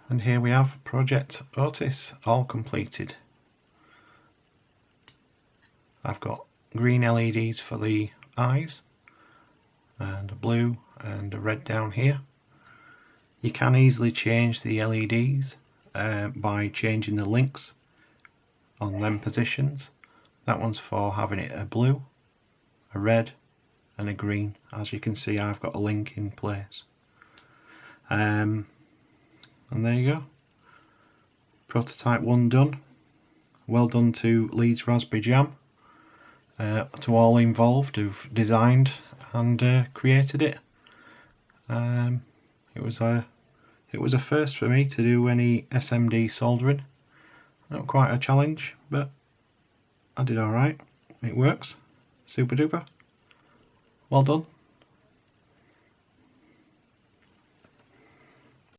And here we have Project OTIS all completed. I've got green LEDs for the eyes, and a blue and a red down here. You can easily change the LEDs by changing the links on them positions. That one's for having it a blue, a red and a green. As you can see, I've got a link in place. And there you go. Prototype 1 done. Well done to Leeds Raspberry Jam, to all involved who've designed and created it. It was a first for me to do any SMD soldering. Not quite a challenge, but I did alright. It works. Super duper. Well done.